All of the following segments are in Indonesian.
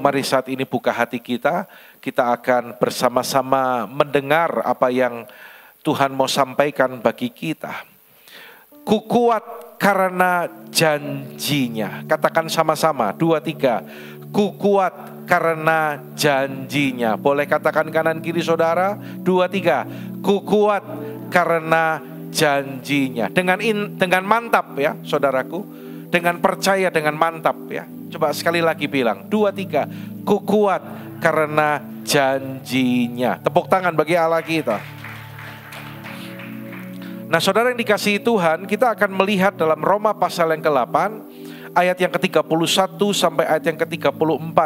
mari saat ini buka hati kita akan bersama-sama mendengar apa yang Tuhan mau sampaikan bagi kita. Ku kuat karena janjinya. Katakan sama-sama, 2, 3. Ku kuat karena janjinya. Boleh katakan kanan kiri saudara, 2, 3. Ku kuat karena janjinya. Dengan mantap ya saudaraku. Dengan percaya, dengan mantap ya. Coba sekali lagi bilang, 2, 3. Ku kuat karena janjinya. Tepuk tangan bagi Allah kita. Nah saudara yang dikasihi Tuhan, kita akan melihat dalam Roma pasal yang ke-8, ayat yang ke-31 sampai ayat yang ke-34.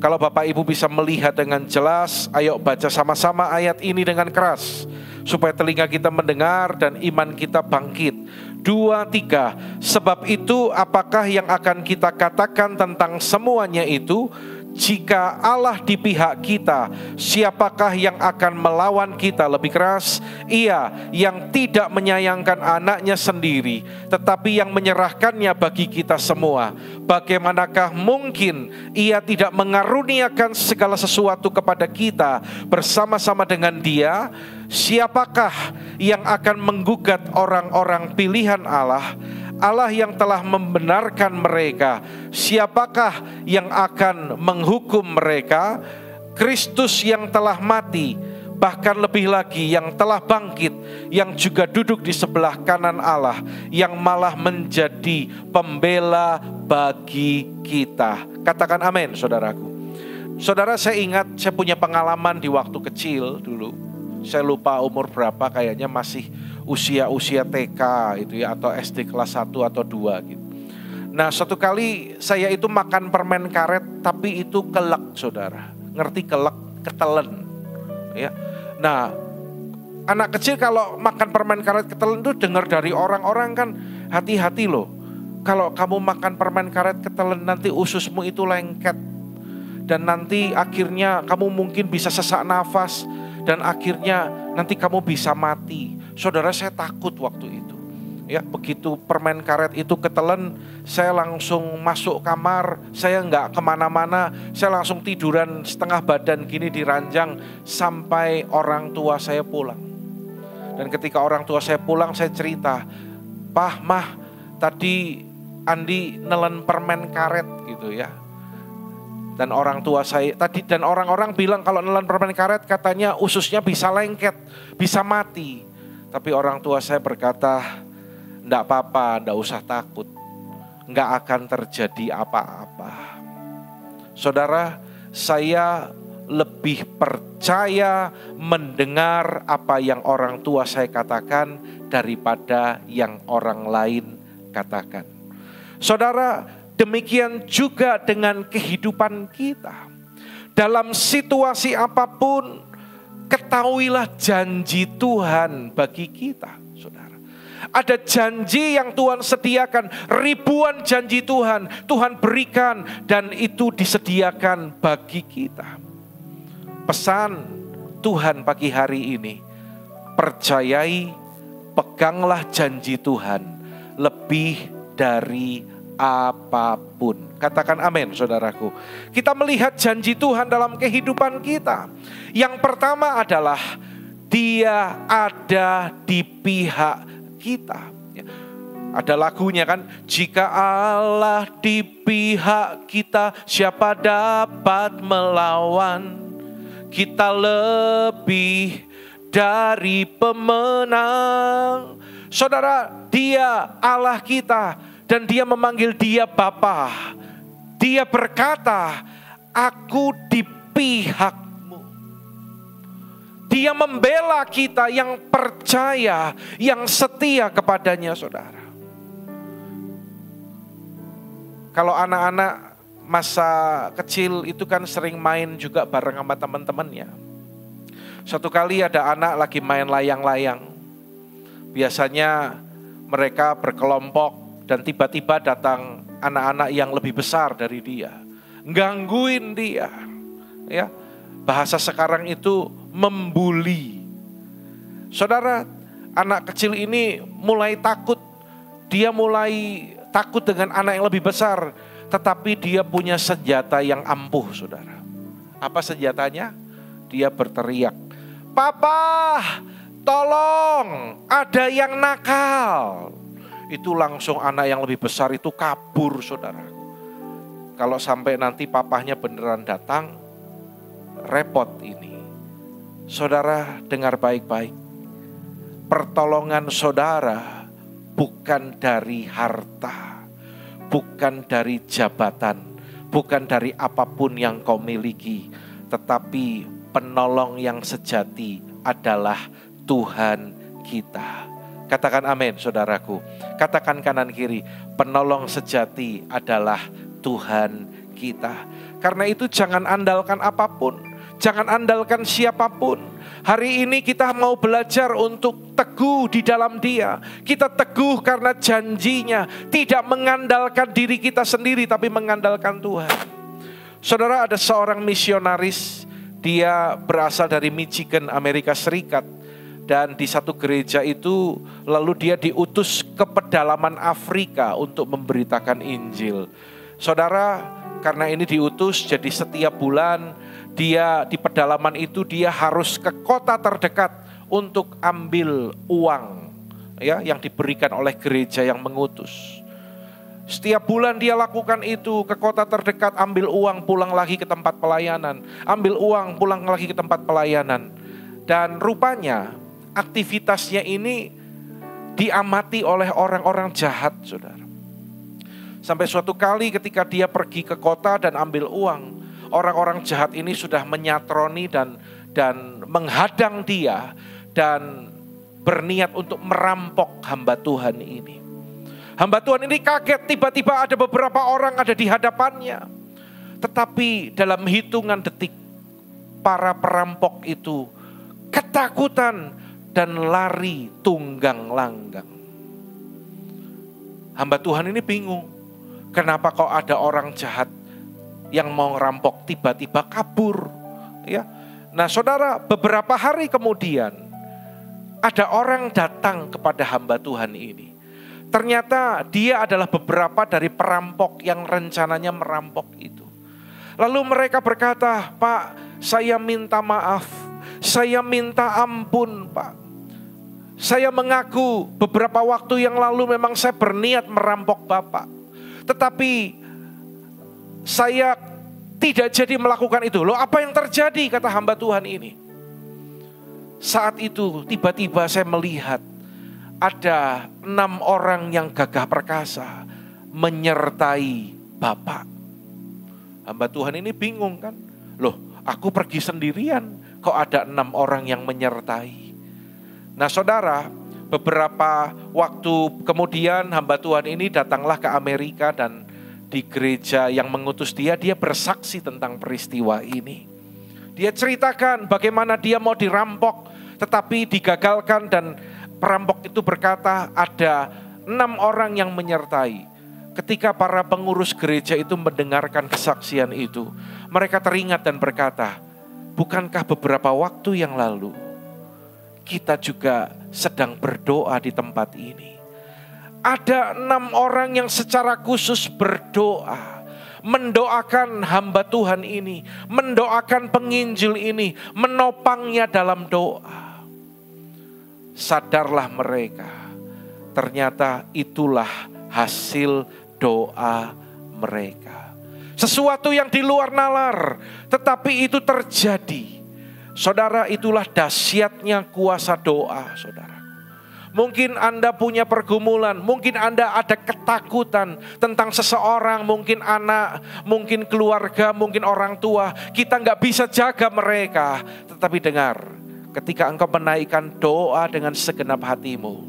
Kalau Bapak Ibu bisa melihat dengan jelas, ayo baca sama-sama ayat ini dengan keras, supaya telinga kita mendengar dan iman kita bangkit. 2, 3. Sebab itu apakah yang akan kita katakan tentang semuanya itu? Jika Allah di pihak kita, siapakah yang akan melawan kita? Lebih keras, Ia yang tidak menyayangkan anaknya sendiri, tetapi yang menyerahkannya bagi kita semua. Bagaimanakah mungkin Ia tidak mengaruniakan segala sesuatu kepada kita bersama-sama dengan Dia? Siapakah yang akan menggugat orang-orang pilihan Allah? Allah yang telah membenarkan mereka, siapakah yang akan menghukum mereka? Kristus yang telah mati, bahkan lebih lagi yang telah bangkit, yang juga duduk di sebelah kanan Allah, yang malah menjadi pembela bagi kita. Katakan amin saudaraku. Saudara, saya ingat saya punya pengalaman di waktu kecil dulu. Saya lupa umur berapa, kayaknya masih usia TK itu ya, atau SD kelas 1 atau 2 gitu. Nah suatu kali saya itu makan permen karet, tapi itu kelek saudara. Ngerti kelek? Ketelen ya. Nah anak kecil kalau makan permen karet ketelen itu dengar dari orang-orang kan, hati-hati loh. Kalau kamu makan permen karet ketelen, nanti ususmu itu lengket. Dan nanti akhirnya kamu mungkin bisa sesak nafas. Dan akhirnya nanti kamu bisa mati. Saudara, saya takut waktu itu. Ya, begitu permen karet itu ketelen, saya langsung masuk kamar. Saya nggak kemana-mana. Saya langsung tiduran setengah badan gini di ranjang sampai orang tua saya pulang. Dan ketika orang tua saya pulang, saya cerita, "Pah, Mah, tadi Andi nelen permen karet gitu ya." Dan orang tua saya tadi, dan orang-orang bilang kalau nelan permen karet katanya ususnya bisa lengket, bisa mati. Tapi orang tua saya berkata, "Enggak apa-apa, enggak usah takut. Enggak akan terjadi apa-apa." Saudara, saya lebih percaya mendengar apa yang orang tua saya katakan daripada yang orang lain katakan. Saudara, demikian juga dengan kehidupan kita. Dalam situasi apapun, ketahuilah janji Tuhan bagi kita, saudara. Ada janji yang Tuhan sediakan, ribuan janji Tuhan berikan, dan itu disediakan bagi kita. Pesan Tuhan pagi hari ini, percayai, peganglah janji Tuhan lebih dari apapun. Katakan amin saudaraku. Kita melihat janji Tuhan dalam kehidupan kita. Yang pertama adalah Dia ada di pihak kita. Ada lagunya kan, jika Allah di pihak kita, siapa dapat melawan? Kita lebih dari pemenang. Saudara, Dia Allah kita. Dan Dia memanggil Dia Bapa. Dia berkata, "Aku di pihakmu." Dia membela kita yang percaya, yang setia kepadanya, saudara. Kalau anak-anak masa kecil itu kan sering main juga bareng sama teman-temannya. Suatu kali ada anak lagi main layang-layang. Biasanya mereka berkelompok. Dan tiba-tiba datang anak-anak yang lebih besar dari dia, gangguin dia. Ya, bahasa sekarang itu membuli. Saudara, anak kecil ini mulai takut. Dia mulai takut dengan anak yang lebih besar. tetapi dia punya senjata yang ampuh, saudara. Apa senjatanya? Dia berteriak, "Papa, tolong, ada yang nakal." Itu langsung anak yang lebih besar itu kabur, saudara. Kalau sampai nanti papahnya beneran datang, repot ini. Saudara, dengar baik-baik. Pertolongan saudara bukan dari harta, bukan dari jabatan, bukan dari apapun yang kau miliki, tetapi penolong yang sejati adalah Tuhan kita. Katakan amin, saudaraku. Katakan kanan kiri, penolong sejati adalah Tuhan kita. Karena itu jangan andalkan apapun, jangan andalkan siapapun. Hari ini kita mau belajar untuk teguh di dalam Dia. Kita teguh karena janjinya, tidak mengandalkan diri kita sendiri, tapi mengandalkan Tuhan. Saudara, ada seorang misionaris, dia berasal dari Michigan, Amerika Serikat. Dan di satu gereja itu, lalu dia diutus ke pedalaman Afrika untuk memberitakan Injil. Saudara, karena ini diutus, jadi setiap bulan dia di pedalaman itu dia harus ke kota terdekat untuk ambil uang, ya, yang diberikan oleh gereja yang mengutus. Setiap bulan dia lakukan itu, ke kota terdekat, ambil uang, pulang lagi ke tempat pelayanan, ambil uang, pulang lagi ke tempat pelayanan. Dan rupanya aktivitasnya ini diamati oleh orang-orang jahat, saudara. Sampai suatu kali ketika dia pergi ke kota dan ambil uang, orang-orang jahat ini sudah menyatroni dan menghadang dia dan berniat untuk merampok hamba Tuhan ini. Hamba Tuhan ini kaget, tiba-tiba ada beberapa orang ada di hadapannya. Tetapi dalam hitungan detik, para perampok itu ketakutan dan lari tunggang langgang. Hamba Tuhan ini bingung, kenapa kok ada orang jahat yang mau ngerampok tiba-tiba kabur, ya. Nah, saudara, beberapa hari kemudian ada orang datang kepada hamba Tuhan ini. Ternyata dia adalah beberapa dari perampok yang rencananya merampok itu. Lalu mereka berkata, "Pak, saya minta maaf, saya minta ampun, Pak. Saya mengaku beberapa waktu yang lalu memang saya berniat merampok Bapak. Tetapi saya tidak jadi melakukan itu." Loh, apa yang terjadi, kata hamba Tuhan ini? Saat itu tiba-tiba saya melihat ada 6 orang yang gagah perkasa menyertai Bapak. Hamba Tuhan ini bingung kan? Loh, aku pergi sendirian, kok ada 6 orang yang menyertai? Nah, saudara, beberapa waktu kemudian hamba Tuhan ini datanglah ke Amerika dan di gereja yang mengutus dia bersaksi tentang peristiwa ini. Dia ceritakan bagaimana dia mau dirampok tetapi digagalkan, dan perampok itu berkata ada 6 orang yang menyertai. Ketika para pengurus gereja itu mendengarkan kesaksian itu, mereka teringat dan berkata, "Bukankah beberapa waktu yang lalu kita juga sedang berdoa di tempat ini? Ada 6 orang yang secara khusus berdoa, mendoakan hamba Tuhan ini, mendoakan penginjil ini, menopangnya dalam doa." Sadarlah mereka, ternyata itulah hasil doa mereka. Sesuatu yang di luar nalar, tetapi itu terjadi. Saudara, itulah dahsyatnya kuasa doa, saudara. Mungkin Anda punya pergumulan, mungkin Anda ada ketakutan tentang seseorang, mungkin anak, mungkin keluarga, mungkin orang tua. Kita gak bisa jaga mereka. Tetapi dengar, ketika engkau menaikkan doa dengan segenap hatimu,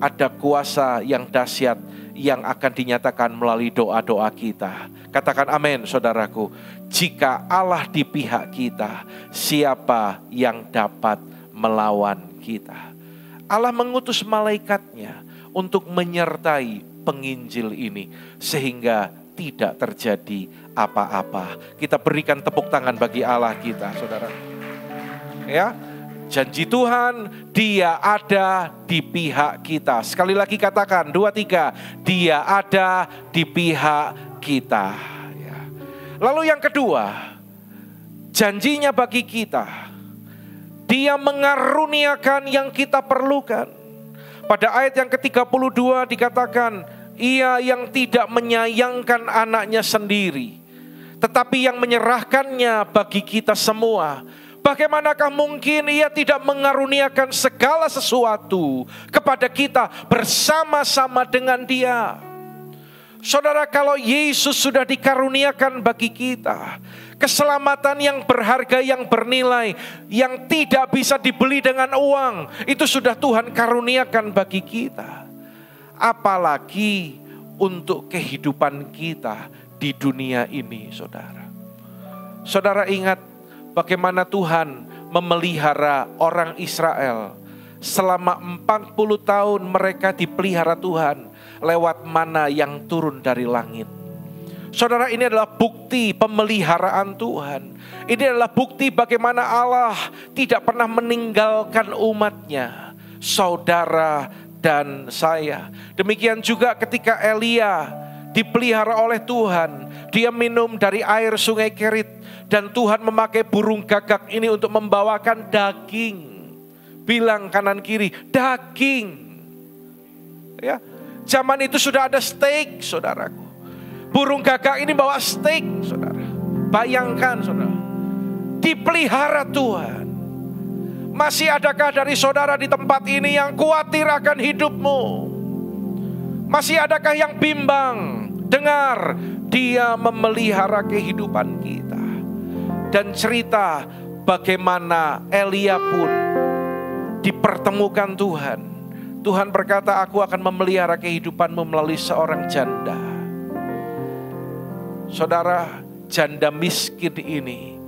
ada kuasa yang dahsyat yang akan dinyatakan melalui doa-doa kita. Katakan amin, saudaraku. Jika Allah di pihak kita, siapa yang dapat melawan kita? Allah mengutus malaikatnya untuk menyertai penginjil ini sehingga tidak terjadi apa-apa. Kita berikan tepuk tangan bagi Allah kita, saudara. Ya, janji Tuhan, Dia ada di pihak kita. Sekali lagi katakan, 2, 3, Dia ada di pihak kita. Ya. Lalu yang kedua, janjinya bagi kita, Dia mengaruniakan yang kita perlukan. Pada ayat yang ke-32 dikatakan, Ia yang tidak menyayangkan anaknya sendiri, tetapi yang menyerahkannya bagi kita semua. Bagaimanakah mungkin Ia tidak mengaruniakan segala sesuatu kepada kita bersama-sama dengan Dia? Saudara, kalau Yesus sudah dikaruniakan bagi kita keselamatan yang berharga, yang bernilai, yang tidak bisa dibeli dengan uang, itu sudah Tuhan karuniakan bagi kita. Apalagi untuk kehidupan kita di dunia ini, saudara. Saudara ingat bagaimana Tuhan memelihara orang Israel. Selama 40 tahun mereka dipelihara Tuhan lewat mana yang turun dari langit. Saudara, ini adalah bukti pemeliharaan Tuhan. Ini adalah bukti bagaimana Allah tidak pernah meninggalkan umatnya, saudara dan saya. Demikian juga ketika Elia dipelihara oleh Tuhan, dia minum dari air sungai Kerit, dan Tuhan memakai burung gagak ini untuk membawakan daging. Bilang kanan kiri, daging. Ya, zaman itu sudah ada steak, saudaraku. Burung gagak ini bawa steak, saudara. Bayangkan, saudara, dipelihara Tuhan. Masih adakah dari saudara di tempat ini yang khawatir akan hidupmu? Masih adakah yang bimbang? Dengar, Dia memelihara kehidupan kita. Dan cerita bagaimana Elia pun dipertemukan Tuhan. Tuhan berkata, aku akan memelihara kehidupanmu melalui seorang janda. Saudara, janda miskin ini,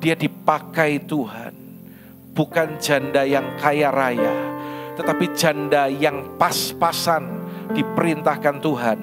dia dipakai Tuhan. Bukan janda yang kaya raya, tetapi janda yang pas-pasan diperintahkan Tuhan.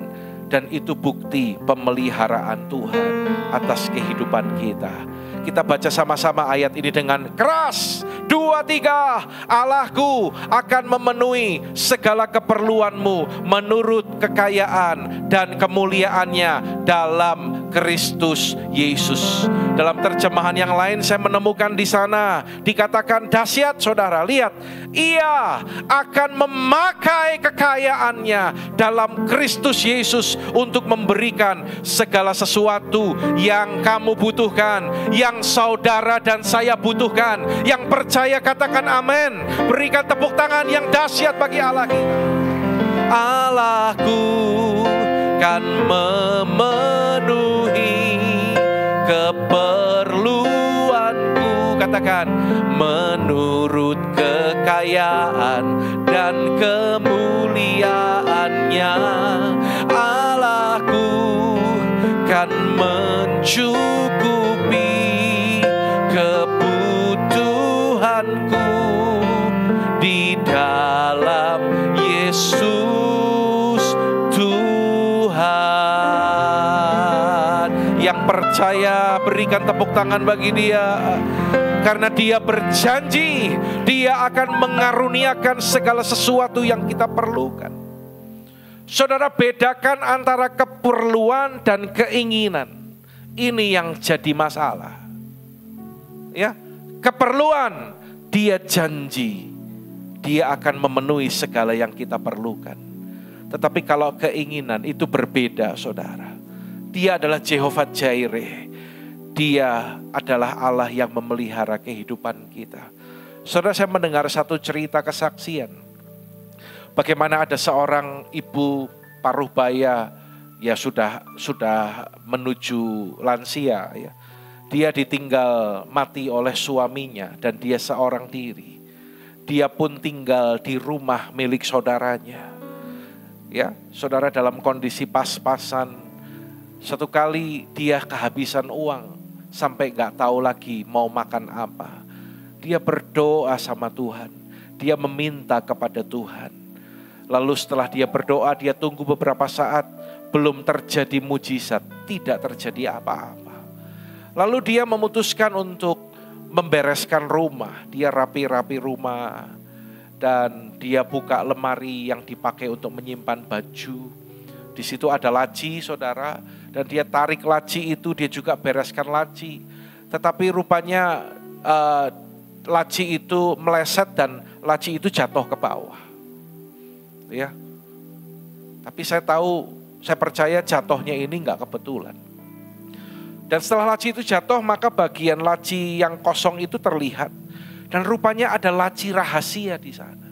Dan itu bukti pemeliharaan Tuhan atas kehidupan kita. Kita baca sama-sama ayat ini dengan keras. 2, 3. Allahku akan memenuhi segala keperluanmu menurut kekayaan dan kemuliaannya dalam Kristus Yesus. Dalam terjemahan yang lain saya menemukan di sana dikatakan dahsyat, saudara. Lihat, Ia akan memakai kekayaannya dalam Kristus Yesus untuk memberikan segala sesuatu yang kamu butuhkan, yang saudara dan saya butuhkan. Yang percaya katakan amin. Berikan tepuk tangan yang dahsyat bagi Allah kita. Allahku kan memenuhi keperluanku, katakan, menurut kekayaan dan kemuliaannya. Allahku kan mencukupi kebutuhanku di dalam Yesus Tuhan. Yang percaya berikan tepuk tangan bagi Dia, karena Dia berjanji Dia akan mengaruniakan segala sesuatu yang kita perlukan. Saudara, bedakan antara keperluan dan keinginan. Ini yang jadi masalah. Ya, keperluan, Dia janji Dia akan memenuhi segala yang kita perlukan. Tetapi kalau keinginan itu berbeda, saudara. Dia adalah Jehovah Jireh. Dia adalah Allah yang memelihara kehidupan kita. Saudara, saya mendengar satu cerita kesaksian. Bagaimana ada seorang ibu paruh baya, ya sudah menuju lansia, ya. Dia ditinggal mati oleh suaminya dan dia seorang diri. Dia pun tinggal di rumah milik saudaranya. Ya, saudara, dalam kondisi pas-pasan. Satu kali dia kehabisan uang sampai gak tahu lagi mau makan apa. Dia berdoa sama Tuhan. Dia meminta kepada Tuhan. Lalu setelah dia berdoa, dia tunggu beberapa saat, belum terjadi mujizat, tidak terjadi apa-apa. Lalu dia memutuskan untuk membereskan rumah. Dia rapi-rapi rumah dan dia buka lemari yang dipakai untuk menyimpan baju. Di situ ada laci, saudara, dan dia tarik laci itu, dia juga bereskan laci. Tetapi rupanya laci itu meleset dan laci itu jatuh ke bawah. Ya. Tapi saya percaya jatuhnya ini enggak kebetulan. Dan setelah laci itu jatuh, maka bagian laci yang kosong itu terlihat. Dan rupanya ada laci rahasia di sana.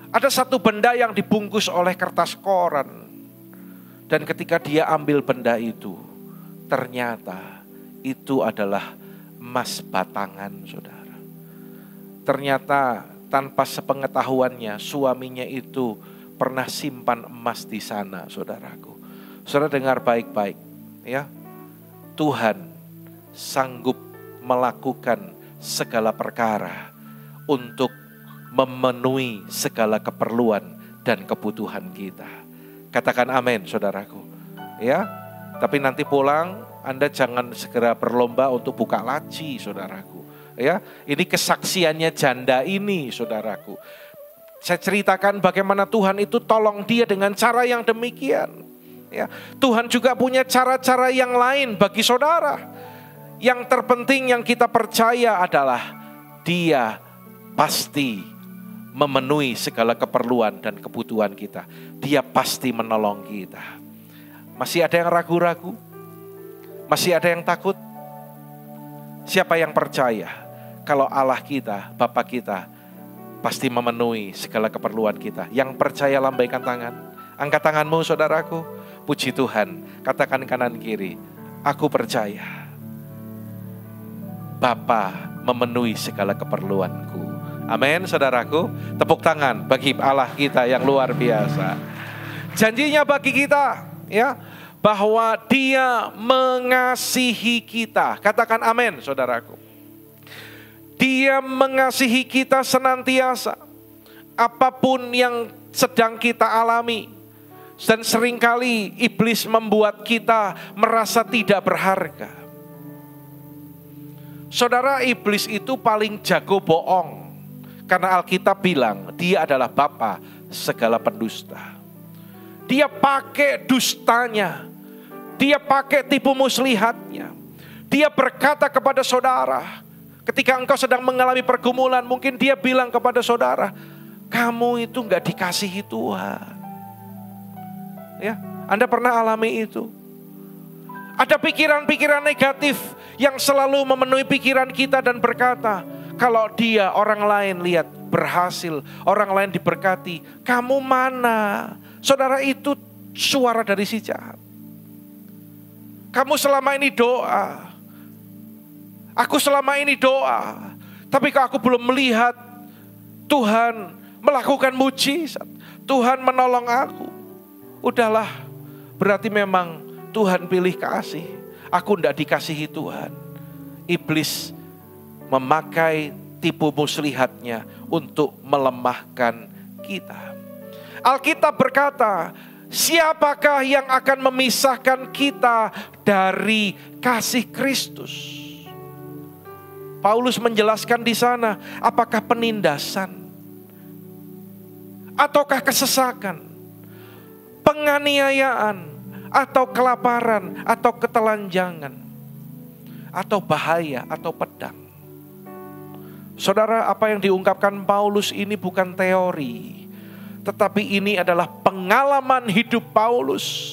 Ada satu benda yang dibungkus oleh kertas koran. Dan ketika dia ambil benda itu, ternyata itu adalah emas batangan, saudara. Ternyata tanpa sepengetahuannya, suaminya itu pernah simpan emas di sana, saudaraku. Saudara dengar baik-baik, ya. Tuhan sanggup melakukan segala perkara untuk memenuhi segala keperluan dan kebutuhan kita. Katakan amin, saudaraku. Ya, tapi nanti pulang Anda jangan segera berlomba untuk buka laci, saudaraku. Ya, ini kesaksiannya janda ini, saudaraku. Saya ceritakan bagaimana Tuhan itu tolong dia dengan cara yang demikian. Ya, Tuhan juga punya cara-cara yang lain bagi saudara. Yang terpenting yang kita percaya adalah Dia pasti memenuhi segala keperluan dan kebutuhan kita. Dia pasti menolong kita. Masih ada yang ragu-ragu? Masih ada yang takut? Siapa yang percaya kalau Allah kita, Bapa kita, pasti memenuhi segala keperluan kita? Yang percaya lambaikan tangan. Angkat tanganmu, saudaraku. Puji Tuhan. Katakan kanan kiri, aku percaya Bapa memenuhi segala keperluanku. Amin, saudaraku. Tepuk tangan bagi Allah kita yang luar biasa. Janjinya bagi kita, ya, bahwa Dia mengasihi kita. Katakan amin, saudaraku. Dia mengasihi kita senantiasa. Apapun yang sedang kita alami. Dan seringkali iblis membuat kita merasa tidak berharga. Saudara, iblis itu paling jago bohong. Karena Alkitab bilang dia adalah bapa segala pendusta. Dia pakai dustanya. Dia pakai tipu muslihatnya. Dia berkata kepada saudara, ketika engkau sedang mengalami pergumulan, mungkin dia bilang kepada saudara, kamu itu gak dikasihi Tuhan. Ya, Anda pernah alami itu? Ada pikiran-pikiran negatif yang selalu memenuhi pikiran kita dan berkata, kalau dia orang lain lihat berhasil, orang lain diberkati, kamu mana? Saudara, itu suara dari si jahat. Kamu selama ini doa, aku selama ini doa, tapi kok aku belum melihat Tuhan melakukan mujizat, Tuhan menolong aku. Udahlah, berarti memang Tuhan pilih kasih. Aku tidak dikasihi Tuhan. Iblis memakai tipu muslihatnya untuk melemahkan kita. Alkitab berkata, siapakah yang akan memisahkan kita dari kasih Kristus? Paulus menjelaskan di sana, apakah penindasan? Ataukah kesesakan? Penganiayaan? Atau kelaparan? Atau ketelanjangan? Atau bahaya? Atau pedang? Saudara, apa yang diungkapkan Paulus ini bukan teori, tetapi ini adalah pengalaman hidup Paulus.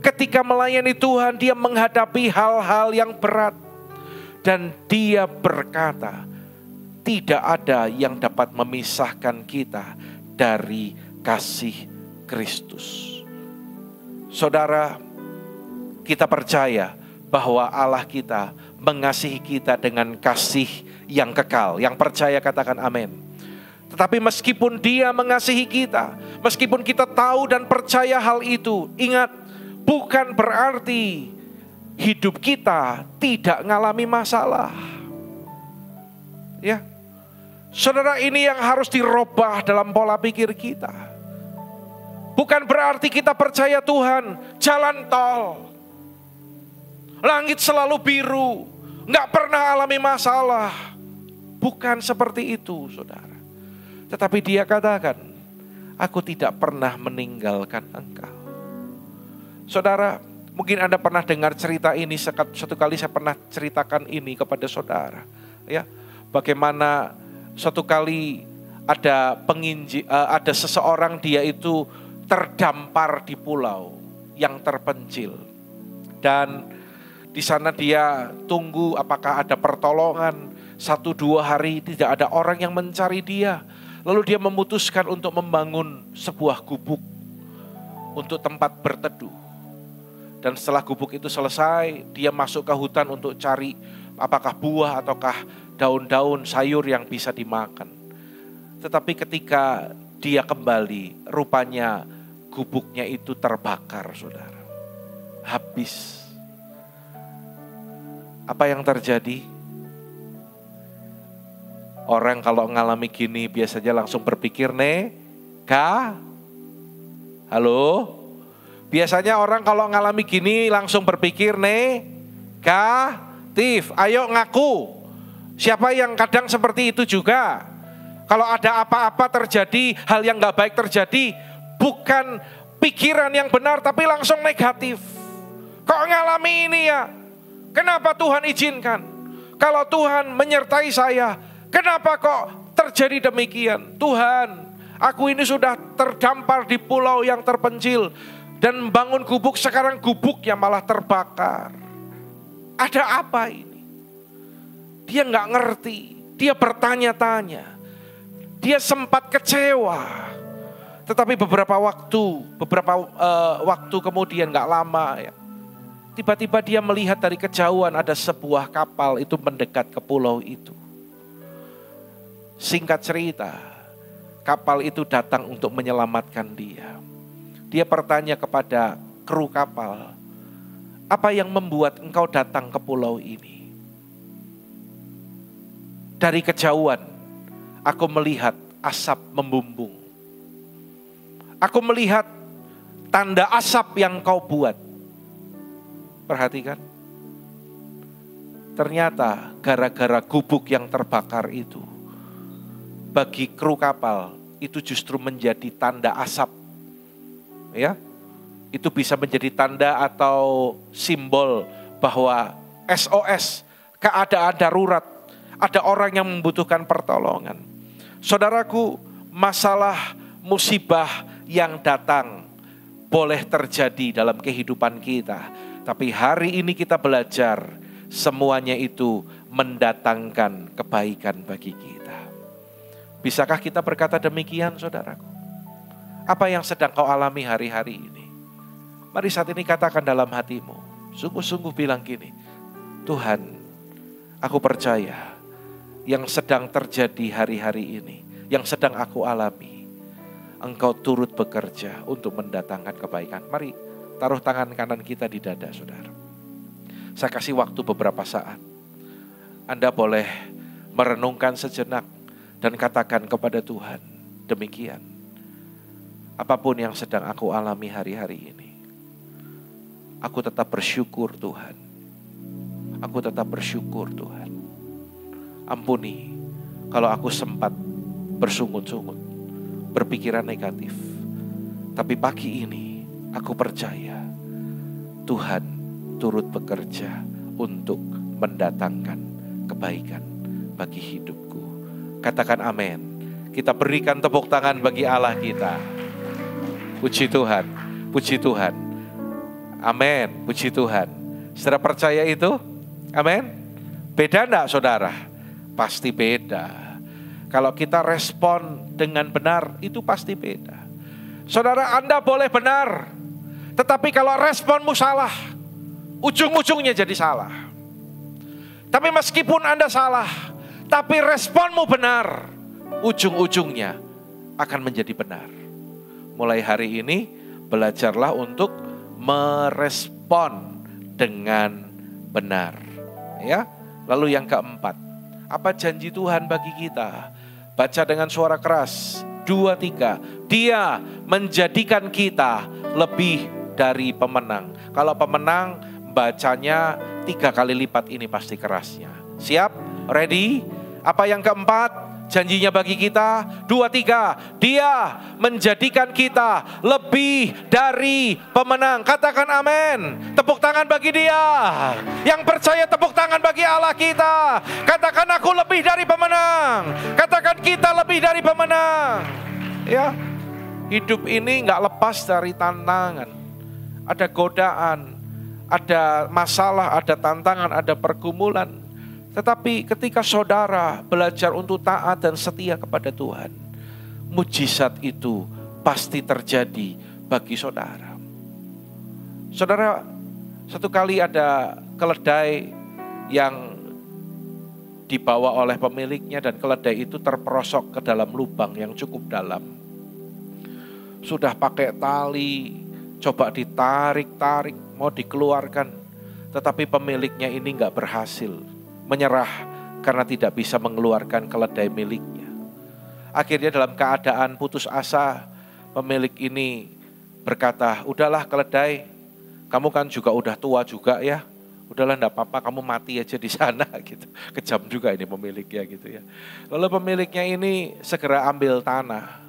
Ketika melayani Tuhan, dia menghadapi hal-hal yang berat. Dan dia berkata, tidak ada yang dapat memisahkan kita dari kasih Kristus. Saudara, kita percaya bahwa Allah kita mengasihi kita dengan kasih yang kekal. Yang percaya katakan amin. Tetapi meskipun Dia mengasihi kita, meskipun kita tahu dan percaya hal itu, ingat, bukan berarti hidup kita tidak mengalami masalah. Ya, saudara, ini yang harus dirubah dalam pola pikir kita. Bukan berarti kita percaya Tuhan jalan tol, langit selalu biru, gak pernah alami masalah. Bukan seperti itu, saudara. Tetapi Dia katakan, aku tidak pernah meninggalkan engkau. Saudara, mungkin Anda pernah dengar cerita ini, satu kali saya pernah ceritakan ini kepada saudara. Ya, bagaimana suatu kali ada ada seseorang, dia itu terdampar di pulau yang terpencil. Dan di sana dia tunggu apakah ada pertolongan. 1-2 hari tidak ada orang yang mencari dia. Lalu dia memutuskan untuk membangun sebuah gubuk untuk tempat berteduh. Dan setelah gubuk itu selesai, dia masuk ke hutan untuk cari apakah buah ataukah daun-daun sayur yang bisa dimakan. Tetapi ketika dia kembali, rupanya gubuknya itu terbakar, saudara. Habis. Apa yang terjadi? Orang kalau ngalami gini biasanya langsung berpikir halo? Biasanya orang kalau ngalami gini langsung berpikir negatif. Ayo ngaku. Siapa yang kadang seperti itu juga? Kalau ada apa-apa terjadi, hal yang gak baik terjadi, bukan pikiran yang benar tapi langsung negatif. Kok ngalami ini ya? Kenapa Tuhan izinkan? Kalau Tuhan menyertai saya, kenapa kok terjadi demikian? Tuhan, aku ini sudah terdampar di pulau yang terpencil dan membangun gubuk, sekarang gubuknya malah terbakar. Ada apa ini? Dia nggak ngerti, dia bertanya-tanya, dia sempat kecewa. Tetapi beberapa waktu kemudian, nggak lama ya, tiba-tiba dia melihat dari kejauhan ada sebuah kapal itu mendekat ke pulau itu. Singkat cerita, kapal itu datang untuk menyelamatkan dia. Dia bertanya kepada kru kapal, apa yang membuat engkau datang ke pulau ini? Dari kejauhan, aku melihat asap membumbung. Aku melihat tanda asap yang kau buat. Perhatikan. Ternyata gara-gara gubuk yang terbakar itu, bagi kru kapal itu justru menjadi tanda asap. Ya, itu bisa menjadi tanda atau simbol bahwa SOS, keadaan darurat, ada orang yang membutuhkan pertolongan. Saudaraku, masalah musibah yang datang boleh terjadi dalam kehidupan kita, tapi hari ini kita belajar semuanya itu mendatangkan kebaikan bagi kita. Bisakah kita berkata demikian, saudaraku? Apa yang sedang kau alami hari-hari ini? Mari saat ini katakan dalam hatimu, sungguh-sungguh bilang gini, Tuhan, aku percaya yang sedang terjadi hari-hari ini, yang sedang aku alami, Engkau turut bekerja untuk mendatangkan kebaikan. Mari taruh tangan kanan kita di dada, saudara. Saya kasih waktu beberapa saat. Anda boleh merenungkan sejenak dan katakan kepada Tuhan, demikian. Apapun yang sedang aku alami hari-hari ini, aku tetap bersyukur Tuhan. Aku tetap bersyukur Tuhan. Ampuni kalau aku sempat bersungut-sungut, berpikiran negatif. Tapi pagi ini aku percaya Tuhan turut bekerja untuk mendatangkan kebaikan bagi hidupku. Katakan amin. Kita berikan tepuk tangan bagi Allah kita. Puji Tuhan, puji Tuhan. Amin, puji Tuhan. Saudara percaya itu? Amin. Beda enggak, saudara? Pasti beda. Kalau kita respon dengan benar, itu pasti beda. Saudara, Anda boleh benar, tetapi kalau responmu salah, ujung-ujungnya jadi salah. Tapi meskipun Anda salah, tapi responmu benar, ujung-ujungnya akan menjadi benar. Mulai hari ini, belajarlah untuk merespon dengan benar. Ya. Lalu yang keempat, apa janji Tuhan bagi kita? Baca dengan suara keras, 2, 3. Dia menjadikan kita lebih dari pemenang. Kalau pemenang, bacanya 3 kali lipat ini pasti kerasnya. Siap? Ready? Apa yang keempat? Janjinya bagi kita, 2, 3, Dia menjadikan kita lebih dari pemenang. Katakan amin. Tepuk tangan bagi Dia. Yang percaya tepuk tangan bagi Allah kita. Katakan aku lebih dari pemenang. Katakan kita lebih dari pemenang. Ya, hidup ini gak lepas dari tantangan. Ada godaan, ada masalah, ada tantangan, ada pergumulan. Tetapi ketika saudara belajar untuk taat dan setia kepada Tuhan, mujizat itu pasti terjadi bagi saudara. Saudara, satu kali ada keledai yang dibawa oleh pemiliknya dan keledai itu terperosok ke dalam lubang yang cukup dalam. Sudah pakai tali, coba ditarik-tarik, mau dikeluarkan, tetapi pemiliknya ini gak berhasil. Menyerah karena tidak bisa mengeluarkan keledai miliknya. Akhirnya dalam keadaan putus asa, pemilik ini berkata, udahlah keledai, kamu kan juga udah tua juga ya, udahlah enggak apa-apa, kamu mati aja di sana gitu. Kejam juga ini pemiliknya gitu ya. Lalu pemiliknya ini segera ambil tanah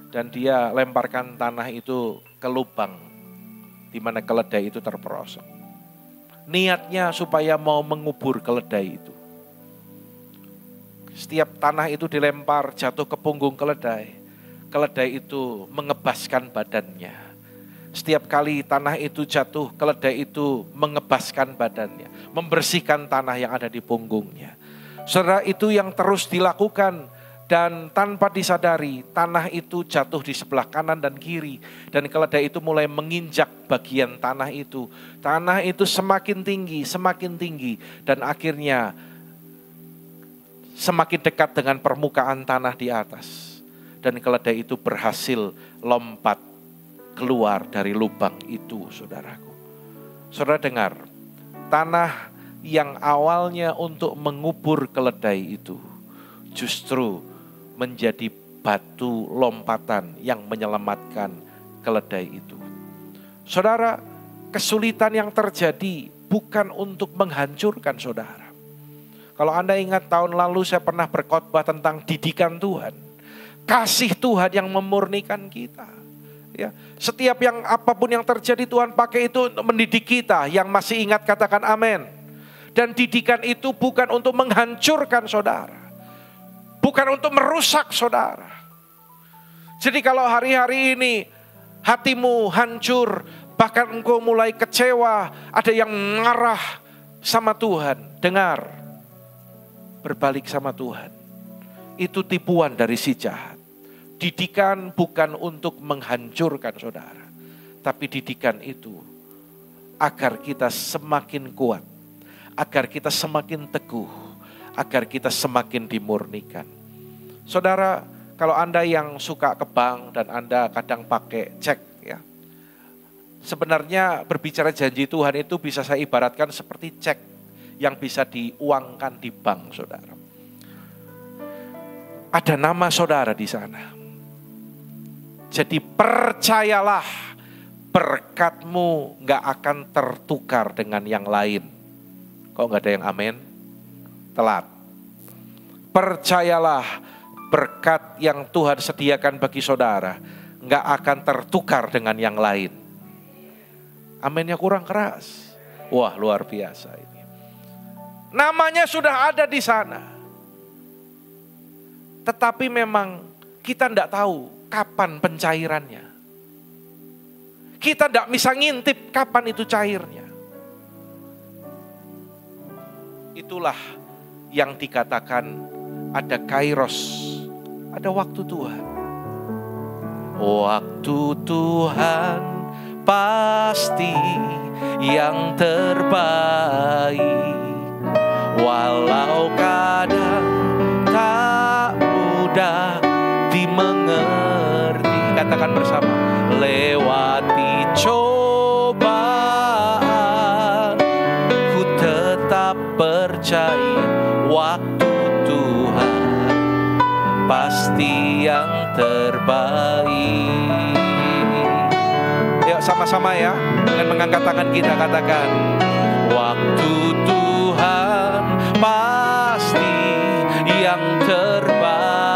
dan dia lemparkan tanah itu ke lubang di mana keledai itu terperosok. Niatnya supaya mau mengubur keledai itu. Setiap tanah itu dilempar jatuh ke punggung keledai. Keledai itu mengebaskan badannya. Setiap kali tanah itu jatuh, keledai itu mengebaskan badannya, membersihkan tanah yang ada di punggungnya. Saudara, itu yang terus dilakukan. Dan tanpa disadari, tanah itu jatuh di sebelah kanan dan kiri. Dan keledai itu mulai menginjak bagian tanah itu. Tanah itu semakin tinggi. Dan akhirnya semakin dekat dengan permukaan tanah di atas. Dan keledai itu berhasil lompat keluar dari lubang itu, saudaraku. Saudara dengar, tanah yang awalnya untuk mengubur keledai itu justru menjadi batu lompatan yang menyelamatkan keledai itu. Saudara, kesulitan yang terjadi bukan untuk menghancurkan saudara. Kalau Anda ingat tahun lalu saya pernah berkhotbah tentang didikan Tuhan. Kasih Tuhan yang memurnikan kita. Ya, setiap yang apapun yang terjadi Tuhan pakai itu untuk mendidik kita. Yang masih ingat katakan amin. Dan didikan itu bukan untuk menghancurkan saudara. Bukan untuk merusak saudara. Jadi kalau hari-hari ini hatimu hancur, bahkan engkau mulai kecewa, ada yang marah sama Tuhan. Dengar, berbalik sama Tuhan. Itu tipuan dari si jahat. Didikan bukan untuk menghancurkan saudara. Tapi didikan itu agar kita semakin kuat. Agar kita semakin teguh. Agar kita semakin dimurnikan. Saudara, kalau Anda yang suka ke bank dan Anda kadang pakai cek ya. Sebenarnya berbicara janji Tuhan itu bisa saya ibaratkan seperti cek yang bisa diuangkan di bank, saudara. Ada nama saudara di sana. Jadi percayalah, berkatmu gak akan tertukar dengan yang lain. Kok gak ada yang amin? Telat. Percayalah, berkat yang Tuhan sediakan bagi saudara gak akan tertukar dengan yang lain. Aminnya kurang keras. Wah, luar biasa ini. Namanya sudah ada di sana. Tetapi memang kita tidak tahu kapan pencairannya. Kita tidak bisa ngintip kapan itu cairnya. Itulah yang dikatakan ada kairos, ada waktu Tuhan. Waktu Tuhan pasti yang terbaik. Walau kadang tak mudah dimengerti. Katakan bersama, lewati cobaan, ku tetap percaya waktu Tuhan pasti yang terbaik. Yuk sama-sama ya, dengan mengangkat tangan kita katakan, waktu Tuhan pasti yang terbaik.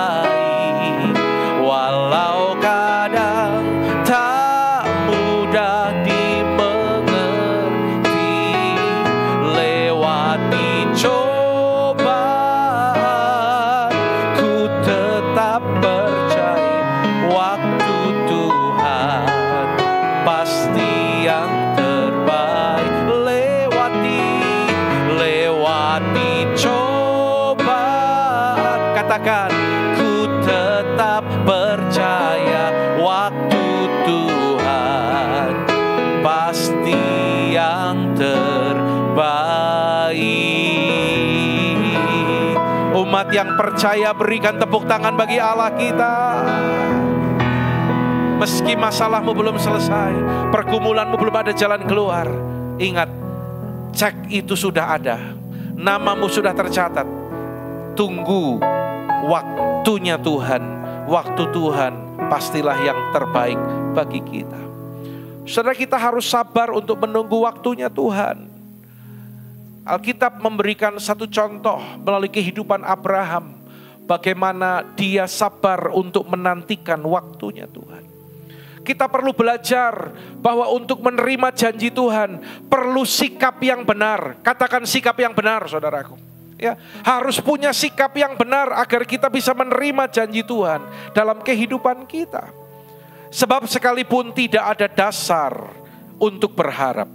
Jemaat yang percaya berikan tepuk tangan bagi Allah kita. Meski masalahmu belum selesai, pergumulanmu belum ada jalan keluar, ingat, cek itu sudah ada, namamu sudah tercatat. Tunggu waktunya Tuhan. Waktu Tuhan pastilah yang terbaik bagi kita. Saudara, kita harus sabar untuk menunggu waktunya Tuhan. Alkitab memberikan satu contoh melalui kehidupan Abraham, bagaimana dia sabar untuk menantikan waktunya Tuhan. Kita perlu belajar bahwa untuk menerima janji Tuhan perlu sikap yang benar. Katakan sikap yang benar, saudaraku. Ya, harus punya sikap yang benar agar kita bisa menerima janji Tuhan dalam kehidupan kita. Sebab sekalipun tidak ada dasar untuk berharap,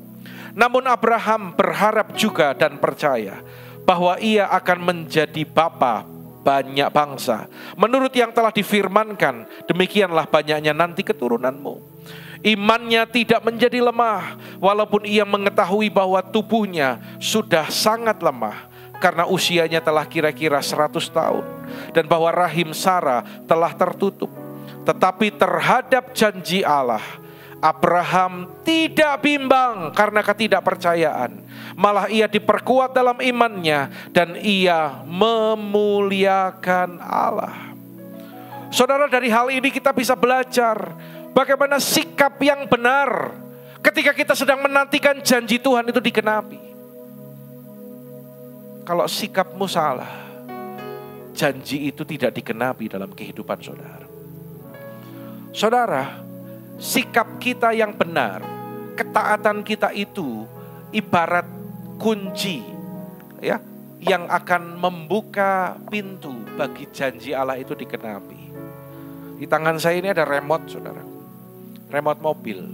namun Abraham berharap juga dan percaya bahwa ia akan menjadi bapa banyak bangsa. Menurut yang telah difirmankan, demikianlah banyaknya nanti keturunanmu. Imannya tidak menjadi lemah, walaupun ia mengetahui bahwa tubuhnya sudah sangat lemah, karena usianya telah kira-kira 100 tahun, dan bahwa rahim Sarah telah tertutup. Tetapi terhadap janji Allah, Abraham tidak bimbang karena ketidakpercayaan. Malah ia diperkuat dalam imannya dan ia memuliakan Allah. Saudara, dari hal ini kita bisa belajar bagaimana sikap yang benar ketika kita sedang menantikan janji Tuhan itu digenapi. Kalau sikapmu salah, janji itu tidak digenapi dalam kehidupan saudara. Saudara, sikap kita yang benar, ketaatan kita itu ibarat kunci, ya, yang akan membuka pintu bagi janji Allah itu digenapi. Di tangan saya ini ada remote, saudara, remote mobil.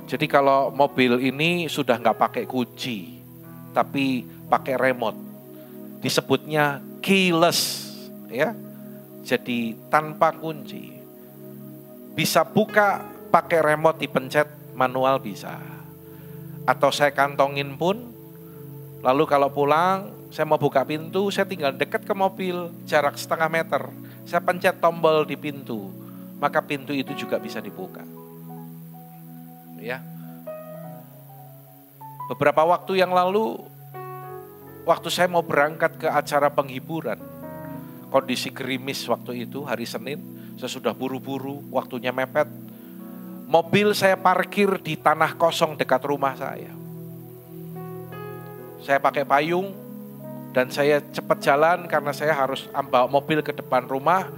Jadi kalau mobil ini sudah nggak pakai kunci, tapi pakai remote, disebutnya keyless, ya. Jadi tanpa kunci. Bisa buka pakai remote, dipencet manual bisa. Atau saya kantongin pun, lalu kalau pulang saya mau buka pintu, saya tinggal dekat ke mobil, jarak setengah meter, saya pencet tombol di pintu, maka pintu itu juga bisa dibuka. Ya. Beberapa waktu yang lalu, waktu saya mau berangkat ke acara penghiburan, kondisi gerimis waktu itu, hari Senin, saya sudah buru-buru, waktunya mepet. Mobil saya parkir di tanah kosong dekat rumah saya. Saya pakai payung dan saya cepat jalan karena saya harus bawa mobil ke depan rumah.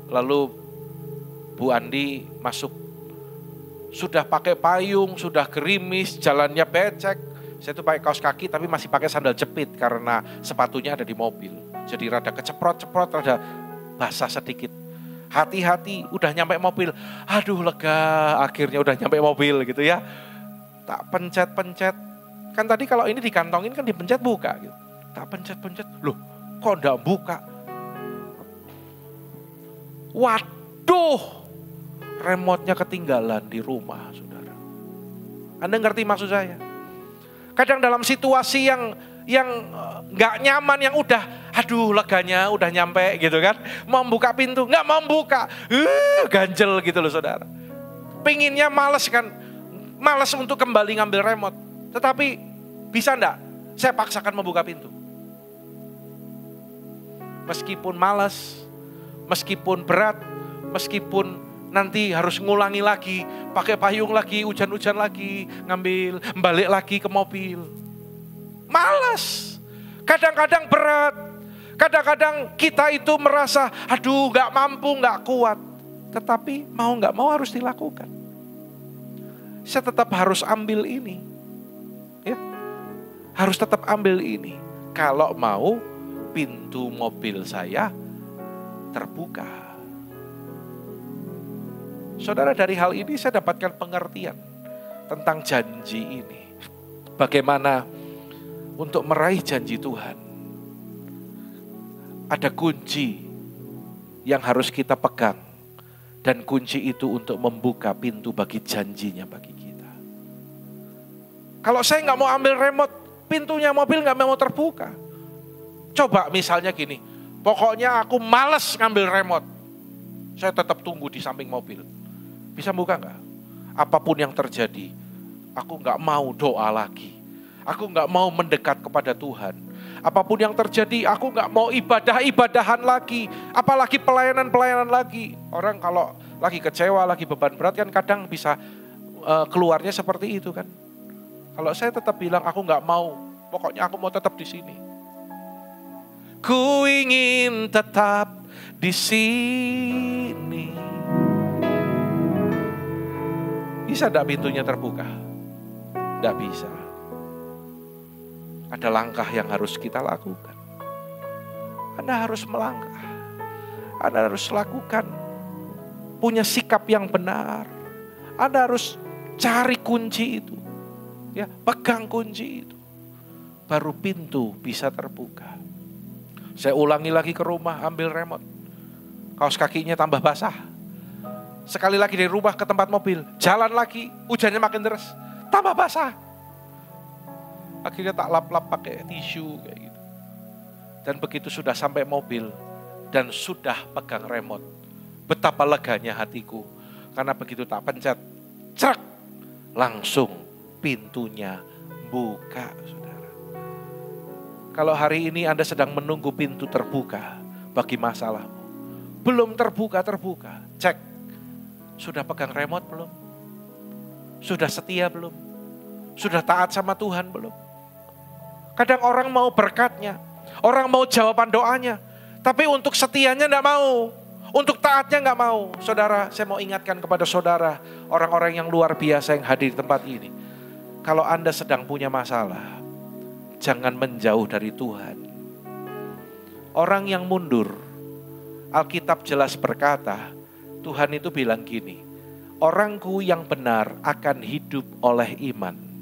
Lalu Bu Andi masuk. Sudah pakai payung, sudah gerimis, jalannya becek. Saya tuh pakai kaos kaki tapi masih pakai sandal jepit karena sepatunya ada di mobil. Jadi rada keceprot-ceprot, rada basah sedikit. Hati-hati, udah nyampe mobil. Aduh lega, akhirnya udah nyampe mobil gitu ya. Tak pencet-pencet. Kan tadi kalau ini dikantongin kan dipencet buka gitu. Tak pencet-pencet, loh kok enggak buka? Waduh, remote-nya ketinggalan di rumah, saudara. Anda ngerti maksud saya? Kadang dalam situasi yang nggak nyaman, yang udah, aduh leganya udah nyampe gitu kan, mau buka pintu nggak mau buka, ganjel gitu loh saudara. Pengennya males kan, males untuk kembali ngambil remote, tetapi bisa enggak saya paksakan membuka pintu, meskipun malas, meskipun berat, meskipun nanti harus ngulangi lagi, pakai payung lagi, hujan-hujan lagi, ngambil, balik lagi ke mobil. Malas, kadang-kadang berat, kadang-kadang kita itu merasa, aduh gak mampu, gak kuat. Tetapi mau gak mau harus dilakukan. Saya tetap harus ambil ini. Ya, harus tetap ambil ini. Kalau mau pintu mobil saya terbuka. Saudara, dari hal ini saya dapatkan pengertian tentang janji ini. Bagaimana untuk meraih janji Tuhan, ada kunci yang harus kita pegang. Dan kunci itu untuk membuka pintu bagi janjinya bagi kita. Kalau saya nggak mau ambil remote, pintunya mobil nggak mau terbuka. Coba misalnya gini, pokoknya aku males ngambil remote. Saya tetap tunggu di samping mobil. Bisa buka nggak? Apapun yang terjadi, aku nggak mau doa lagi. Aku nggak mau mendekat kepada Tuhan. Apapun yang terjadi, aku nggak mau ibadah-ibadahan lagi. Apalagi pelayanan-pelayanan lagi. Orang kalau lagi kecewa, lagi beban berat kan kadang bisa keluarnya seperti itu kan. Kalau saya tetap bilang aku nggak mau, pokoknya aku mau tetap di sini. Ku ingin tetap di sini. Bisa enggak pintunya terbuka? Enggak bisa. Ada langkah yang harus kita lakukan. Anda harus melangkah. Anda harus lakukan. Punya sikap yang benar. Anda harus cari kunci itu. Ya, pegang kunci itu. Baru pintu bisa terbuka. Saya ulangi lagi ke rumah, ambil remote. Kaos kakinya tambah basah. Sekali lagi dari rumah ke tempat mobil. Jalan lagi, hujannya makin deras. Tambah basah. Akhirnya tak lap-lap pakai tisu kayak gitu. Dan begitu sudah sampai mobil dan sudah pegang remote, betapa leganya hatiku. Karena begitu tak pencet, cek, langsung pintunya buka, saudara. Kalau hari ini Anda sedang menunggu pintu terbuka bagi masalahmu, belum terbuka, cek, sudah pegang remote belum? Sudah setia belum? Sudah taat sama Tuhan belum? Kadang orang mau berkatnya, orang mau jawaban doanya, tapi untuk setianya enggak mau, untuk taatnya enggak mau. Saudara, saya mau ingatkan kepada saudara, orang-orang yang luar biasa yang hadir di tempat ini. Kalau Anda sedang punya masalah, jangan menjauh dari Tuhan. Orang yang mundur, Alkitab jelas berkata, Tuhan itu bilang gini, orangku yang benar akan hidup oleh iman.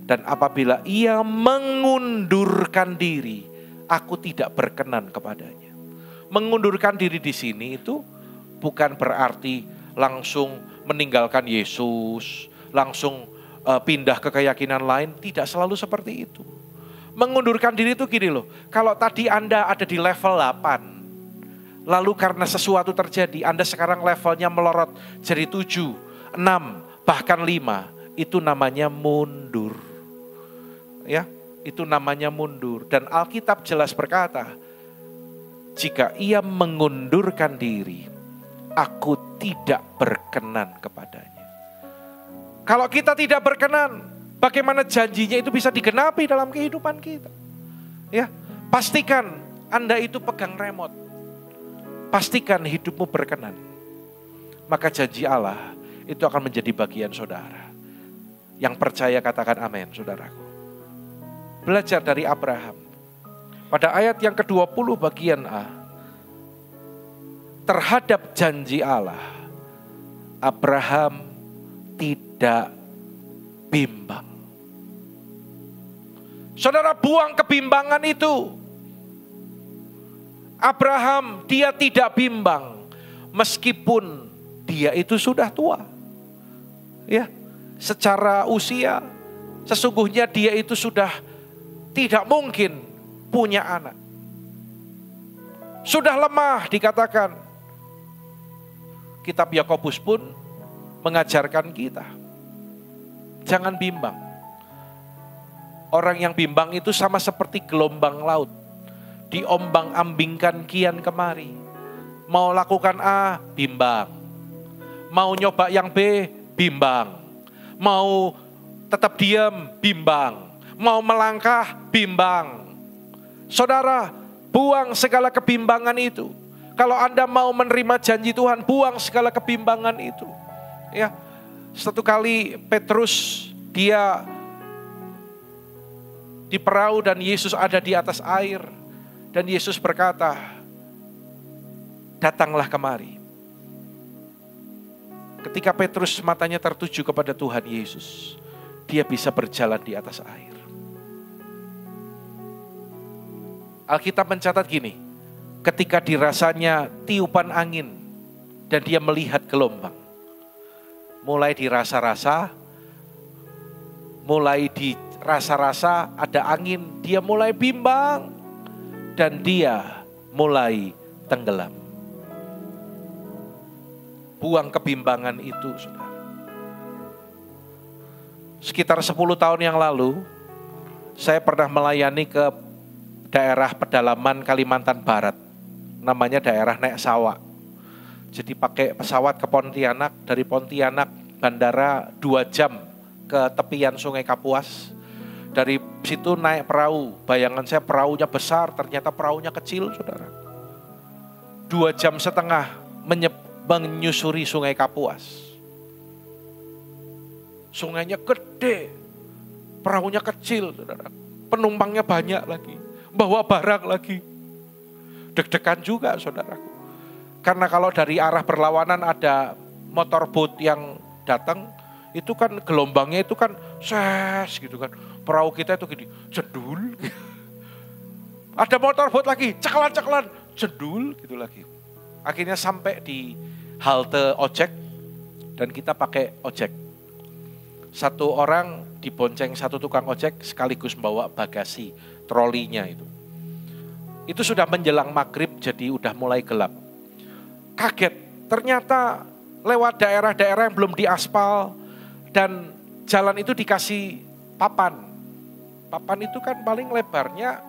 Dan apabila ia mengundurkan diri, aku tidak berkenan kepadanya. Mengundurkan diri di sini itu bukan berarti langsung meninggalkan Yesus, langsung pindah ke keyakinan lain. Tidak selalu seperti itu. Mengundurkan diri itu gini loh, kalau tadi Anda ada di level 8, lalu karena sesuatu terjadi, Anda sekarang levelnya melorot jadi 7, 6, bahkan 5, itu namanya mundur. Ya, itu namanya mundur. Dan Alkitab jelas berkata, jika ia mengundurkan diri, aku tidak berkenan kepadanya. Kalau kita tidak berkenan, bagaimana janjinya itu bisa digenapi dalam kehidupan kita? Ya, pastikan Anda itu pegang remote. Pastikan hidupmu berkenan. Maka janji Allah itu akan menjadi bagian saudara. Yang percaya katakan amin, saudaraku. Belajar dari Abraham. Pada ayat yang ke-20 bagian A. Terhadap janji Allah, Abraham tidak bimbang. Saudara, buang kebimbangan itu. Abraham, dia tidak bimbang. Meskipun dia itu sudah tua. Ya, secara usia, sesungguhnya dia itu sudah tidak mungkin punya anak. Sudah lemah dikatakan. Kitab Yakobus pun mengajarkan kita. Jangan bimbang. Orang yang bimbang itu sama seperti gelombang laut. Diombang-ambingkan kian kemari. Mau lakukan A, bimbang. Mau nyoba yang B, bimbang. Mau tetap diam, bimbang. Mau melangkah, bimbang. Saudara, buang segala kebimbangan itu. Kalau Anda mau menerima janji Tuhan, buang segala kebimbangan itu. Ya, satu kali Petrus dia di perahu dan Yesus ada di atas air. Dan Yesus berkata, datanglah kemari. Ketika Petrus matanya tertuju kepada Tuhan Yesus, dia bisa berjalan di atas air. Alkitab mencatat gini, ketika dirasanya tiupan angin dan dia melihat gelombang, mulai dirasa-rasa ada angin, dia mulai bimbang. dan dia mulai tenggelam. Buang kebimbangan itu, saudara. Sekitar 10 tahun yang lalu, saya pernah melayani ke daerah pedalaman Kalimantan Barat. Namanya daerah Nek Sawa. Jadi pakai pesawat ke Pontianak, dari Pontianak bandara 2 jam ke tepian Sungai Kapuas. Dari situ naik perahu, bayangan saya perahunya besar, ternyata perahunya kecil, saudara. 2,5 jam menyusuri Sungai Kapuas. Sungainya gede, perahunya kecil, saudara. Penumpangnya banyak lagi, bawa barang lagi. Deg-degan juga, saudaraku. Karena kalau dari arah berlawanan ada motorboat yang datang, itu kan gelombangnya itu kan ses gitu kan. Perahu kita itu gini, jendul. Ada motorboat lagi, ceklan-ceklan, jendul gitu lagi. Akhirnya sampai di halte ojek dan kita pakai ojek. Satu orang dibonceng satu tukang ojek sekaligus membawa bagasi, trolinya itu. Itu sudah menjelang maghrib, jadi udah mulai gelap. Kaget, ternyata lewat daerah-daerah yang belum diaspal dan jalan itu dikasih papan. Papan itu kan paling lebarnya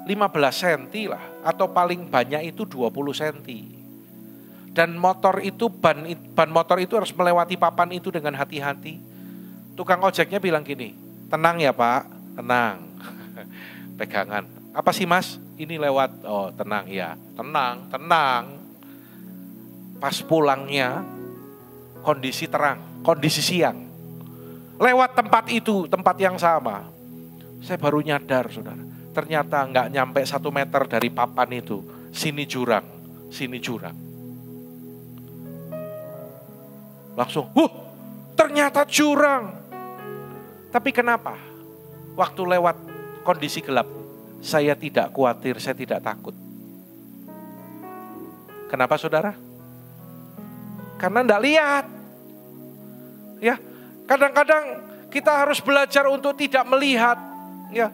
15 cm lah, atau paling banyak itu 20 cm. Dan motor itu, ban motor itu harus melewati papan itu dengan hati-hati. Tukang ojeknya bilang gini, tenang ya Pak, tenang. Pegangan, apa sih Mas? Ini lewat, oh tenang ya, tenang. Pas pulangnya, kondisi terang, kondisi siang. Lewat tempat itu, tempat yang sama. Saya baru nyadar, saudara. Ternyata nggak nyampe 1 meter dari papan itu. Sini jurang, sini jurang. Langsung, ternyata jurang. Tapi kenapa? Waktu lewat kondisi gelap, saya tidak khawatir, saya tidak takut. Kenapa saudara? Karena enggak lihat. Ya, kadang-kadang kita harus belajar untuk tidak melihat ya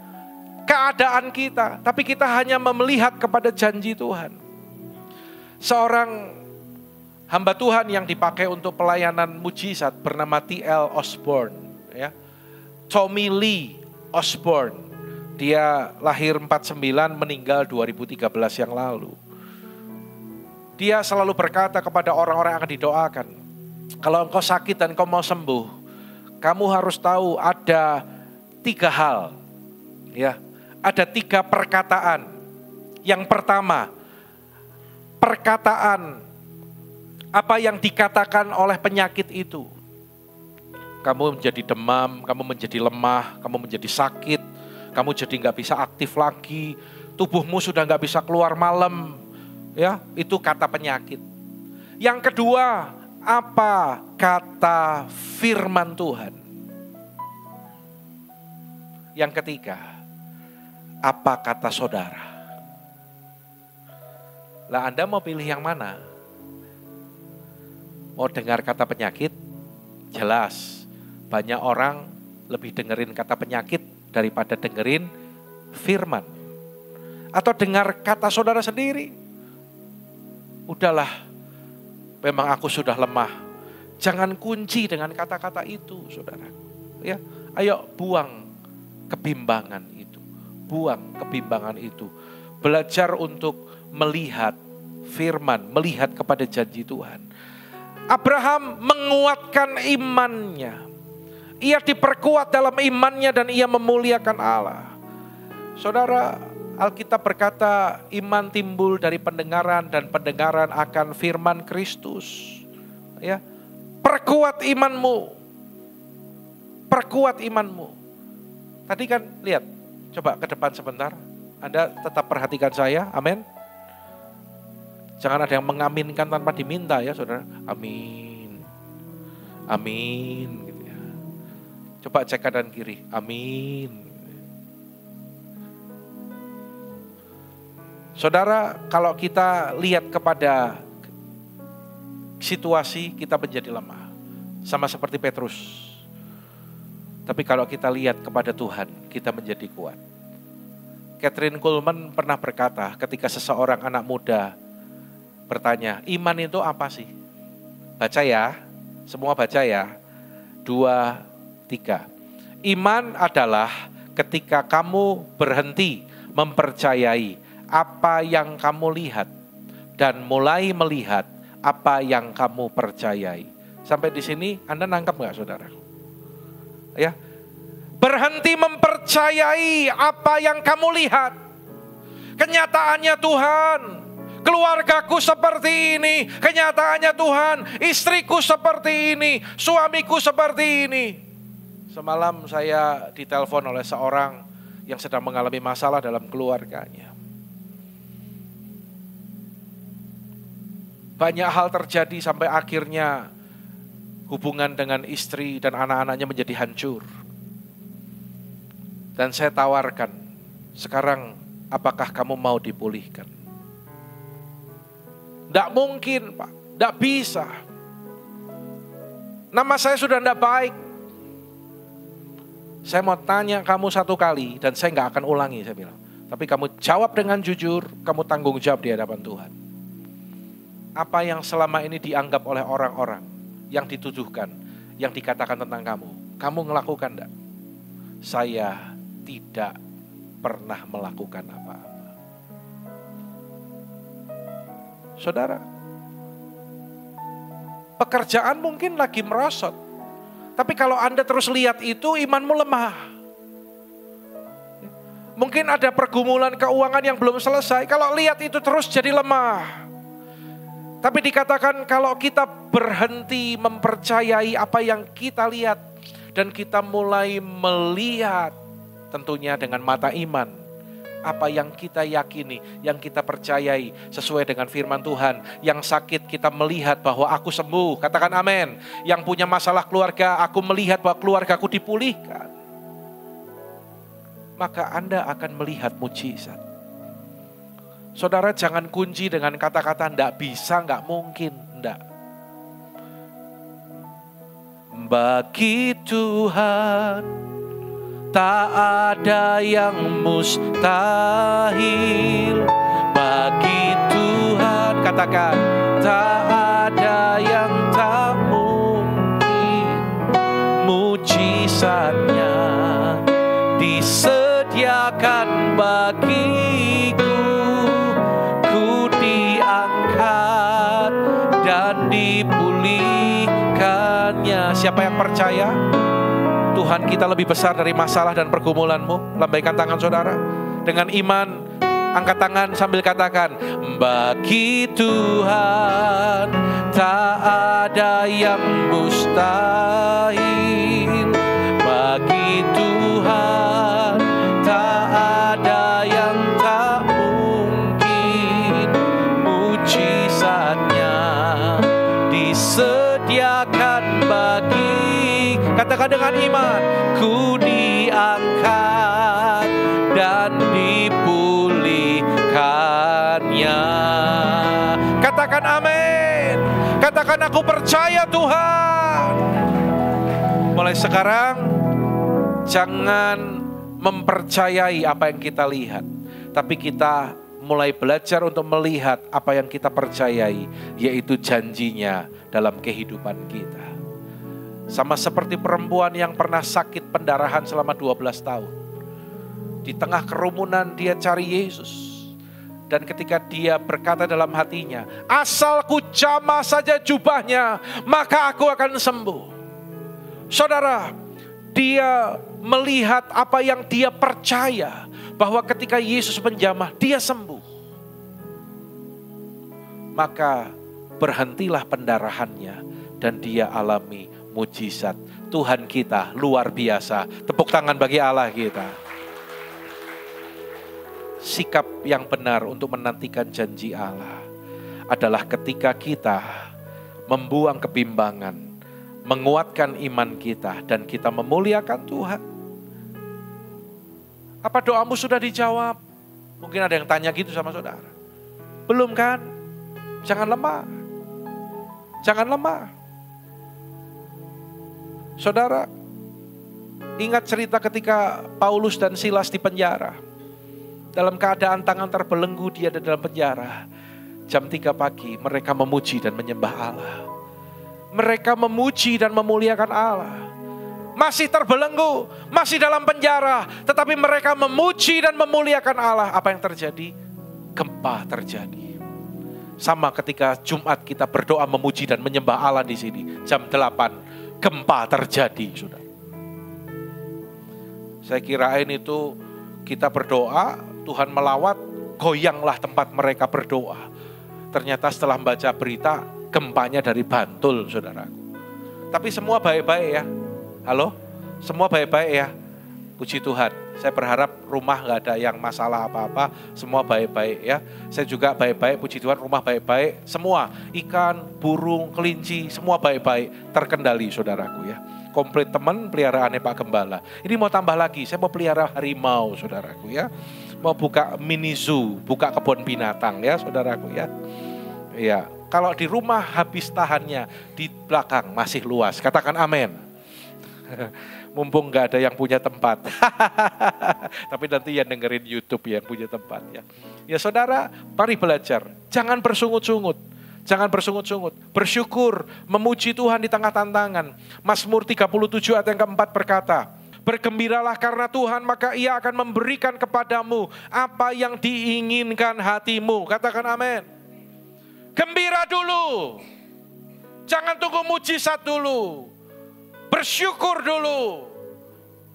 keadaan kita, tapi kita hanya melihat kepada janji Tuhan. Seorang hamba Tuhan yang dipakai untuk pelayanan mujizat bernama T.L. Osborne, ya. Tommy Lee Osborne. Dia lahir 49, meninggal 2013 yang lalu. Dia selalu berkata kepada orang-orang yang akan didoakan, kalau engkau sakit dan engkau mau sembuh, kamu harus tahu ada 3 hal. Ya, ada 3 perkataan. Yang pertama, perkataan apa yang dikatakan oleh penyakit itu. Kamu menjadi demam, kamu menjadi lemah, kamu menjadi sakit, kamu jadi gak bisa aktif lagi, tubuhmu sudah gak bisa keluar malam. Ya, itu kata penyakit. Yang kedua, apa kata firman Tuhan? Yang ketiga, apa kata saudara? Lah Anda mau pilih yang mana? Mau dengar kata penyakit? Jelas, banyak orang lebih dengerin kata penyakit daripada dengerin firman. Atau dengar kata saudara sendiri. Udahlah, memang aku sudah lemah. Jangan kunci dengan kata-kata itu, saudara. Ya, ayo buang kebimbangan itu. Buang kebimbangan itu. Belajar untuk melihat firman, melihat kepada janji Tuhan. Abraham menguatkan imannya. Ia diperkuat dalam imannya dan ia memuliakan Allah. Saudara, Alkitab berkata iman timbul dari pendengaran dan pendengaran akan firman Kristus. Ya, perkuat imanmu. Perkuat imanmu. Tadi kan lihat, coba ke depan sebentar. Anda tetap perhatikan saya, amin. Jangan ada yang mengaminkan tanpa diminta ya saudara. Amin. Amin. Gitu ya. Coba cek kanan kiri, amin. Saudara, kalau kita lihat kepada situasi, kita menjadi lemah. Sama seperti Petrus. Tapi kalau kita lihat kepada Tuhan, kita menjadi kuat. Kathryn Kuhlman pernah berkata ketika seseorang anak muda bertanya, iman itu apa sih? Baca ya, semua baca ya. 2, 3. Iman adalah ketika kamu berhenti mempercayai apa yang kamu lihat dan mulai melihat apa yang kamu percayai. Sampai di sini Anda nangkap nggak, saudara? Ya, berhenti mempercayai apa yang kamu lihat. Kenyataannya Tuhan, keluargaku seperti ini. Kenyataannya Tuhan, istriku seperti ini, suamiku seperti ini. Semalam saya ditelepon oleh seorang yang sedang mengalami masalah dalam keluarganya. Banyak hal terjadi sampai akhirnya hubungan dengan istri dan anak-anaknya menjadi hancur. Dan saya tawarkan, sekarang apakah kamu mau dipulihkan? Tidak mungkin, Pak. Tidak bisa. Nama saya sudah tidak baik. Saya mau tanya kamu satu kali dan saya nggak akan ulangi, saya bilang. Tapi kamu jawab dengan jujur, kamu tanggung jawab di hadapan Tuhan. Apa yang selama ini dianggap oleh orang-orang, yang dituduhkan, yang dikatakan tentang kamu ngelakukan enggak? Saya tidak pernah melakukan apa-apa. Saudara, pekerjaan mungkin lagi merosot, tapi kalau Anda terus lihat itu, imanmu lemah. Mungkin ada pergumulan keuangan yang belum selesai, kalau lihat itu terus jadi lemah. Tapi dikatakan kalau kita berhenti mempercayai apa yang kita lihat dan kita mulai melihat tentunya dengan mata iman apa yang kita yakini, yang kita percayai sesuai dengan firman Tuhan. Yang sakit kita melihat bahwa aku sembuh, katakan amin. Yang punya masalah keluarga, aku melihat bahwa keluargaku dipulihkan. Maka Anda akan melihat mujizat. Saudara, jangan kunci dengan kata-kata enggak bisa, enggak mungkin, enggak. Bagi Tuhan tak ada yang mustahil. Bagi Tuhan, katakan, tak ada yang tak mungkin. Mujizatnya disediakan bagiku. Diangkat dan dipulihkannya. Siapa yang percaya Tuhan kita lebih besar dari masalah dan pergumulanmu? Lambaikan tangan saudara. Dengan iman, angkat tangan sambil katakan, bagi Tuhan tak ada yang mustahil. Bagi Tuhan tak ada yang tak mungkin. Mujizatnya disediakan bagi, katakan dengan iman, ku diangkat dan dipulihkannya. Katakan amin. Katakan aku percaya Tuhan. Mulai sekarang jangan mempercayai apa yang kita lihat, tapi kita mulai belajar untuk melihat apa yang kita percayai, yaitu janjinya dalam kehidupan kita. Sama seperti perempuan yang pernah sakit pendarahan selama 12 tahun. Di tengah kerumunan dia cari Yesus. Dan ketika dia berkata dalam hatinya, asal ku jamah saja jubahnya, maka aku akan sembuh. Saudara, dia melihat apa yang dia percaya, bahwa ketika Yesus menjamah, dia sembuh. Maka berhentilah pendarahannya dan dia alami mujizat. Tuhan kita luar biasa. Tepuk tangan bagi Allah kita. Sikap yang benar untuk menantikan janji Allah adalah ketika kita membuang kebimbangan, menguatkan iman kita, dan kita memuliakan Tuhan. Apa doamu sudah dijawab? Mungkin ada yang tanya gitu sama saudara. Belum kan? Jangan lemah. Jangan lemah. Saudara, ingat cerita ketika Paulus dan Silas di penjara. dalam keadaan tangan terbelenggu dia ada dalam penjara. Jam 3 pagi mereka memuji dan menyembah Allah. Mereka memuji dan memuliakan Allah. Masih terbelenggu, masih dalam penjara, tetapi mereka memuji dan memuliakan Allah. Apa yang terjadi? Gempa terjadi. Sama ketika Jumat kita berdoa memuji dan menyembah Allah di sini. Jam 8, gempa terjadi, Saudara. Saya kirain itu kita berdoa, Tuhan melawat, goyanglah tempat mereka berdoa. Ternyata setelah membaca berita, gempanya dari Bantul, saudaraku. Tapi semua baik-baik ya. Halo? Semua baik-baik ya. Puji Tuhan. Saya berharap rumah gak ada yang masalah apa-apa. Semua baik-baik ya. Saya juga baik-baik, puji Tuhan, rumah baik-baik. Semua, ikan, burung, kelinci, semua baik-baik. Terkendali, saudaraku ya. Komplit teman peliharaannya Pak Gembala. Ini mau tambah lagi, saya mau pelihara harimau, saudaraku ya. Mau buka mini zoo, buka kebun binatang ya, saudaraku ya. Ya, kalau di rumah habis tahannya, di belakang masih luas. Katakan amin. Mumpung gak ada yang punya tempat. Tapi nanti yang dengerin YouTube yang punya tempat ya. Ya saudara, mari belajar. Jangan bersungut-sungut. Jangan bersungut-sungut. Bersyukur, memuji Tuhan di tengah tantangan. Mazmur 37 ayat yang keempat berkata, bergembiralah karena Tuhan, maka Ia akan memberikan kepadamu apa yang diinginkan hatimu. Katakan amin. Gembira dulu. Jangan tunggu mujizat dulu. Bersyukur dulu.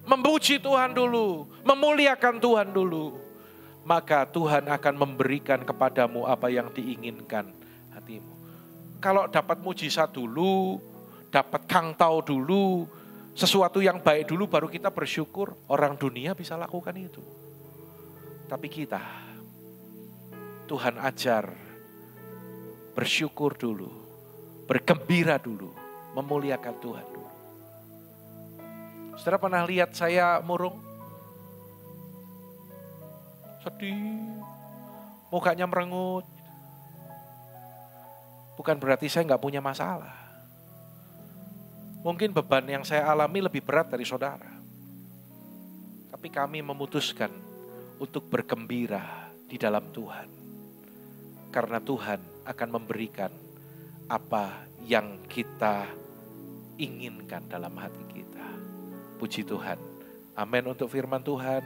Memuji Tuhan dulu. Memuliakan Tuhan dulu. Maka Tuhan akan memberikan kepadamu apa yang diinginkan hatimu. Kalau dapat mujizat dulu, dapat kangtau dulu, sesuatu yang baik dulu baru kita bersyukur. Orang dunia bisa lakukan itu. Tapi kita, Tuhan ajar bersyukur dulu, bergembira dulu, memuliakan Tuhan dulu. Saudara pernah lihat saya murung? Sedih, mukanya merengut. Bukan berarti saya nggak punya masalah. Mungkin beban yang saya alami lebih berat dari saudara. Tapi kami memutuskan untuk bergembira di dalam Tuhan. Karena Tuhan akan memberikan apa yang kita inginkan dalam hati kita. Puji Tuhan. Amin untuk firman Tuhan.